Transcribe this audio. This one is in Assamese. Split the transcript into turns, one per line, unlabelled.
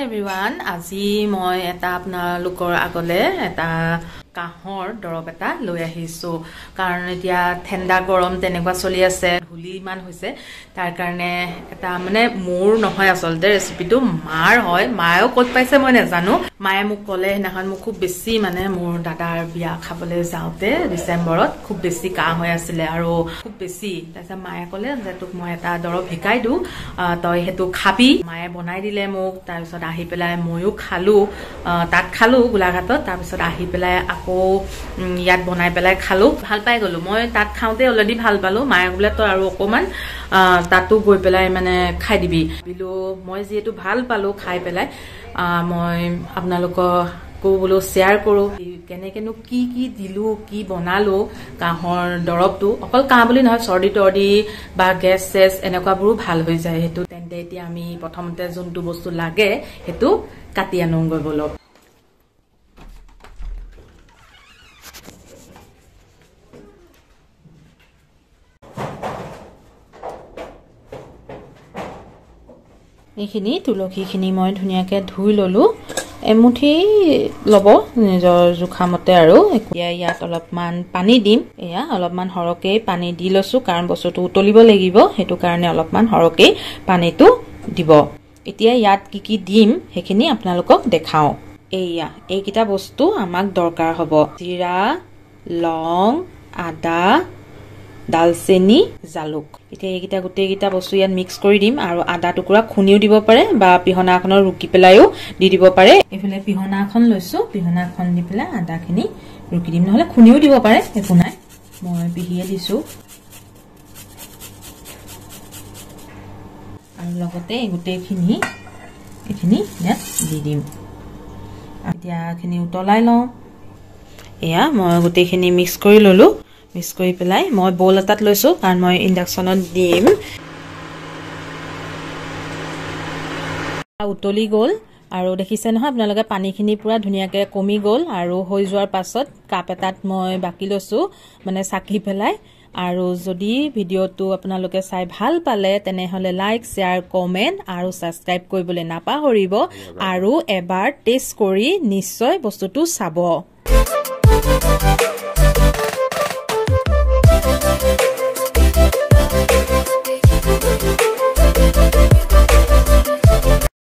এভৰিৱান আজি মই এটা আপোনালোকৰ আগলে এটা কাহৰ দৰব এটা লৈ আহিছো কাৰণ এতিয়া ঠাণ্ডা গৰম তেনেকুৱা চলি আছে ধুলি মান হৈছে তাৰ কাৰণে এটা মানে মোৰ নহয় আসলতে ৰেচিপিটো মাৰ হয় মায়ও কত পাইছে মই নাজানো মায়ে মোক কলে হেনাখন মোক খুব বেছি মানে মোৰ দাদাৰ বিয়া খাবলৈ যাওতে ডিসেম্বৰত খুব বেছি কাহ হৈ আছিল আৰু খুব বেছি তাছা মায়ে কলে যে তোক মই এটা দৰব শিকাই দু তই হেতু খাবি মায়ে বনাই দিলে মোক তাৰ পিছত আহি পেলাই ময়ো খালো তাত খালো গোলাঘাটত তাৰ পিছত আহি পেলাই আকৌ ইয়াত বনাই পেলাই খালো ভাল পাই গলো মই তাত খাওতে অলৰেডি ভাল পালো মায়ে বোলে তো আৰু অকমান তাতো গৈ পেলাই মানে খাই দিবি বিলো মই যেটো ভাল পালো খাই পেলাই মই আপোনালোকৰ বোলো শেয়াৰ কৰো কেনেকেনো কি দিলু কি বনালো কাহৰ দৰবটো অকল কাহ বুলি নহয় চৰ্দি তৰ্দি বা গেছ চেছ এনেকুৱাবোৰো ভাল হৈ যায় হেতু তেন্তে এতিয়া আমি প্ৰথমতে যোনটো বস্তু লাগে হেতু কাটি আনোগৈ বলক এইখিনি তুলসীখিনি মই ধুনিয়াকে ধুই ললো এমুঠি লব নিজৰ জুখামতে আৰু এতিয়া ইয়াত অলপমান পানী দিম এয়া অলপমান হৰকে পানী দি লৈছো কাৰণ বস্তুটো উতলিব লাগিব হেতু কাৰণে অলপমান হৰকে পানীটো দিব এতিয়া ইয়াত কি দিম হেখিনি আপোনালোকক দেখাও এয়া এইকিটা বস্তু আমাক দৰকাৰ হ'ব জিৰা লং আদা দালচেনি জালুক এতিয়া এইকিটা গুটেইকিটা বস্তু ইয়াত মিক্স কৰি দিম আৰু আদা টুকুৰা খুনিও দিব পাৰে বা পিহনাখনৰ ৰুকি পেলাইও দি দিব পাৰে এফালে পিহনাখন লৈছো পিহনাখন দি পেলাই আদাখিনি ৰুকি দিম নহলে খুনিও দিব পাৰে একো নাই মই পিহিয়ে দিছো আৰু লগতে গুটেইখিনি এখিনি ইয়াত দি দিম এতিয়া খিনি উতলাই লওঁ এয়া মই গুটেইখিনি মিক্স কৰি ললো মিক্স কৰি পেলাই মই বল এটাত লৈছো কাৰণ মই ইন্ডাকশনত দিম উতলি গল আৰু দেখিছে নহয় আপোনালোকে পানীখিনি পুৰা ধুনিয়াকে কমি গল আৰু হৈ যোৱাৰ পাছত কাপ এটাত মই বাকি লৈছো মানে সাকি পেলাই আৰু যদি ভিডিওটো আপোনালোকে চাই ভাল পালে তেনেহলে লাইক শেয়াৰ কমেন্ট আৰু সাবস্ক্ৰাইব কৰিবলৈ নাপাহৰিব আৰু এবাৰ টেষ্ট কৰি নিশ্চয় বস্তুটো চাব